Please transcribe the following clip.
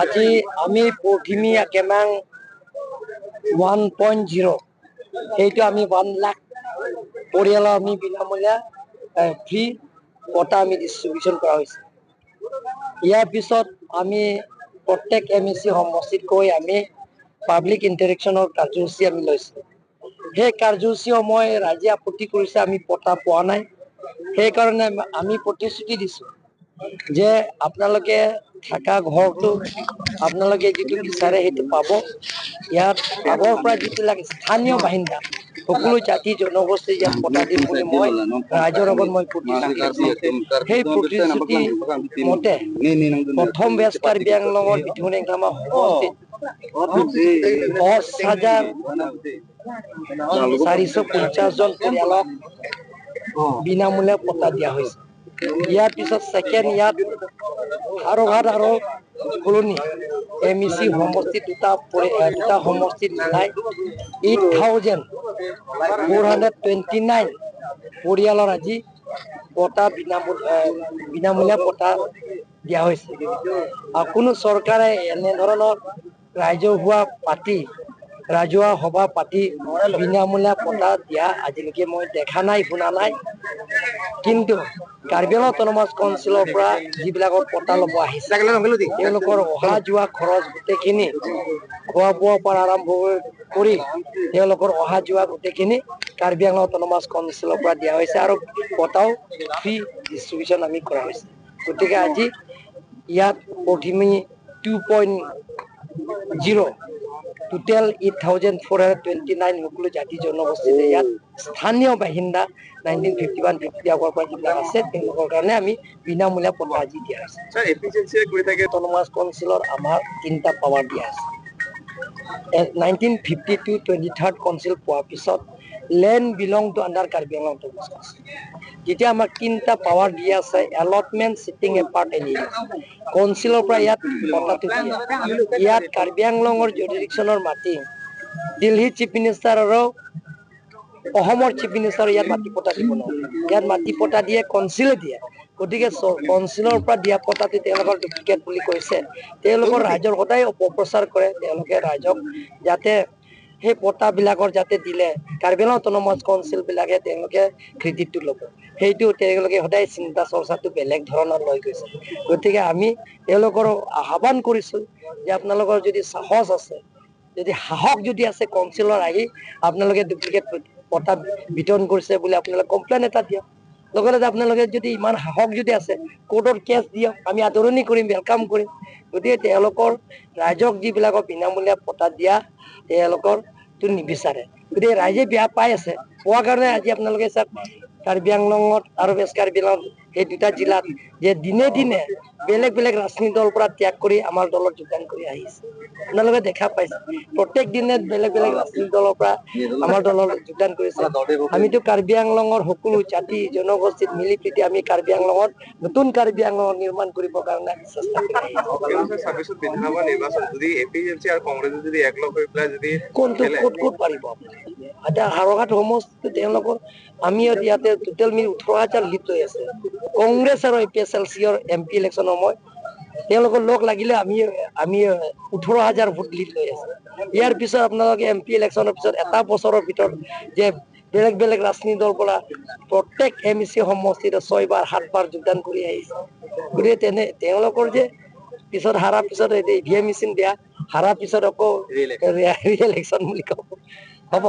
আজি আমি পথিমি কেমাং 1.0 সেইটো আমি 1 লাখ পৰিয়ালৰ আমি বিনামূলীয়া ফ্ৰী পটা আমি ডিষ্ট্ৰিবিউচন কৰা হৈছে। ইয়াৰ পিছত আমি প্ৰত্যেক এমএসি সমষ্টিত গৈ আমি পাব্লিক ইণ্টাৰেকশ্যনৰ কাৰ্যসূচী আমি লৈছোঁ। সেই কাৰ্যসূচী সময় ৰাইজে আপত্তি কৰিছে, আমি পটা পোৱা নাই। সেইকাৰণে আমি প্ৰতিশ্ৰুতি দিছোঁ যে আপোনালোকে থকা ঘৰটো আপোনালোকে যিটো বিচাৰে সেইটো পাব। ইয়াত আগৰ পৰা যিবিলাক স্থানীয় বাসিন্দা সকলো জাতি জনগোষ্ঠী ইয়াত পতা দিম বুলি মই ৰাইজৰ আগত মই প্ৰতিশ্ৰুতি দিছোঁ। সেই প্ৰতিশ্ৰুতি মতে প্ৰথম বেচ কাৰ্বি আংলঙৰ বিথুন এংগামা সমষ্টিত 10,450 জন পৰিয়ালক বিনামূলীয়া পটা দিয়া হৈছে। ইয়াৰ পিছত ছেকেণ্ড ইয়াত হাৰঘাট আৰু কলনি এমইচি সমষ্টি দুটা সমষ্টিত মিলাই 8,429 পৰিয়ালৰ আজি পটা বিনামূলীয়া পটা দিয়া হৈছে। কোনো চৰকাৰে এনেধৰণৰ ৰাজহুৱা সভা পাতি বিনামূলীয়া পটা দিয়া আজিলৈকে মই দেখা নাই, শুনা নাই। কিন্তু কাৰ্বি আংলং অট'নমাছ কাউন্সিলৰ পৰা যিবিলাকৰ পটা ল'ব আহিছে তেওঁলোকৰ অহা যোৱা খৰচ গোটেইখিনি, খোৱা বোৱাৰ পৰা আৰম্ভ কৰি তেওঁলোকৰ অহা যোৱা গোটেইখিনি কাৰ্বি আংলং অট'নমাছ কাউন্সিলৰ পৰা দিয়া হৈছে আৰু পটাও ফ্ৰী ডিষ্ট্ৰিবিউচন আমি কৰা হৈছে। গতিকে আজি ইয়াত পথিমি 2.0 টোটেল 8,429 সকলো জাতি জনগোষ্ঠীৰে ইয়াত স্থানীয় বাসিন্দা 1951-50 আগৰ পৰা যিবিলাক আছে তেওঁলোকৰ কাৰণে আমি বিনামূলীয়া পটা আজি দিয়া হৈছে। অট'নমাছ কাউন্সিলৰ আমাৰ 3টা পাৱাৰ দিয়া আছে। 1952 23rd কাউন্সিল পোৱাৰ পিছত land belong to under Karbi Anglong autonomous council. যেতিয়া আমাক 3টা পাৱাৰ দি আছে, এলটমেণ্ট চিটিং এপাৰ্ট এৰিয়া কাউন্সিলৰ পৰা ইয়াত পটাটো দিয়ে। ইয়াত কাৰ্বি আংলঙৰ জুৰিডিকশ্যনৰ মাটি দিল্লী চিফ মিনিষ্টাৰ আৰু অসমৰ চিফ মিনিষ্টাৰ ইয়াত মাটি পটা দিব নোৱাৰে। ইয়াত মাটি পটা দিয়ে কাউন্সিলে দিয়ে। গতিকে কাউন্সিলৰ পৰা দিয়া পটাটো তেওঁলোকৰ ডুপ্লিকেট বুলি কৈছে। তেওঁলোকৰ ৰাইজৰ সদায় অপপ্ৰচাৰ কৰে। তেওঁলোকে ৰাইজক যাতে সেই পটাবিলাকৰ যাতে দিলে কাৰ্বি আংলং অট'নমাছ কাউন্সিল বিলাকে তেওঁলোকে ক্ৰেডিটটো ল'ব, সেইটো তেওঁলোকে সদায় চিন্তা চৰ্চাটো বেলেগ ধৰণৰ লৈ গৈছে। গতিকে আমি তেওঁলোকৰ আহ্বান কৰিছোঁ যে আপোনালোকৰ যদি সাহস আছে, যদি সাহস আছে কাউন্সিলৰ আহি আপোনালোকে ডুপ্লিকেট পটা বিতৰণ কৰিছে বুলি আপোনালোকে কমপ্লেইন এটা দিয়ক। লগতে আপোনালোকে যদি ইমান সাহস আছে কোৰ্টত কেছ দিয়ক, আমি আদৰণি কৰিম, ৱেলকাম কৰিম। গতিকে তেওঁলোকৰ ৰাইজক যিবিলাকৰ বিনামূলীয়া পটা দিয়া তেওঁলোকৰ নিবিচাৰে। গতিকে ৰাইজে বেয়া পাই আছে, পোৱাৰ কাৰণে আজি আপোনালোকে চাওক কাৰ্বি আংলঙত আৰু ৱেষ্ট কাৰ্বি আংলং এই দুটা জিলাত যে দিনে দিনে বেলেগ বেলেগ ৰাজনীতি দলৰ পৰা ত্যাগ কৰি আমাৰ দলত যোগদান কৰি আহিছে। আপোনালোকে দেখা পাইছে প্ৰত্যেক দিনে বেলেগ বেলেগ ৰাজনীতি দলৰ পৰা আমাৰ দলত যোগদান কৰিছে। আমিতো কাৰ্বি আংলঙৰ সকলো জাতি জনগোষ্ঠীত মিলি প্ৰীতি আমি কাৰ্বি আংলঙত নতুন কাৰ্বি আংলঙ নিৰ্মাণ কৰিবৰ কাৰণে চেষ্টা কৰি ক'ত পাৰিব এতিয়া হাৰঘাট সমষ্টিত তেওঁলোকৰ আমি ইয়াতে টোটেল 18,000 লিড লৈ আছে। কংগ্ৰেছ আৰু APSLCৰ MP ইলেকশ্যনৰ সময় তেওঁলোকৰ লগ লাগিলে আমি 18,000 ভোট লিড লৈ আছে। ইয়াৰ পিছত আপোনালোকে MP ইলেকশ্যনৰ পিছত এটা বছৰৰ ভিতৰত যে বেলেগ বেলেগ ৰাজনীতি দলৰ পৰা প্ৰত্যেক MEC সমষ্টিত 6 বাৰ 7 বাৰ যোগদান কৰি আহিছে। গতিকে তেওঁলোকৰ যে পিছত হাৰাৰ পিছত EVM মেচিন দিয়া, হাৰাৰ পিছত আকৌ ৰি ইলেকশ্যন বুলি ক'ব হ'ব।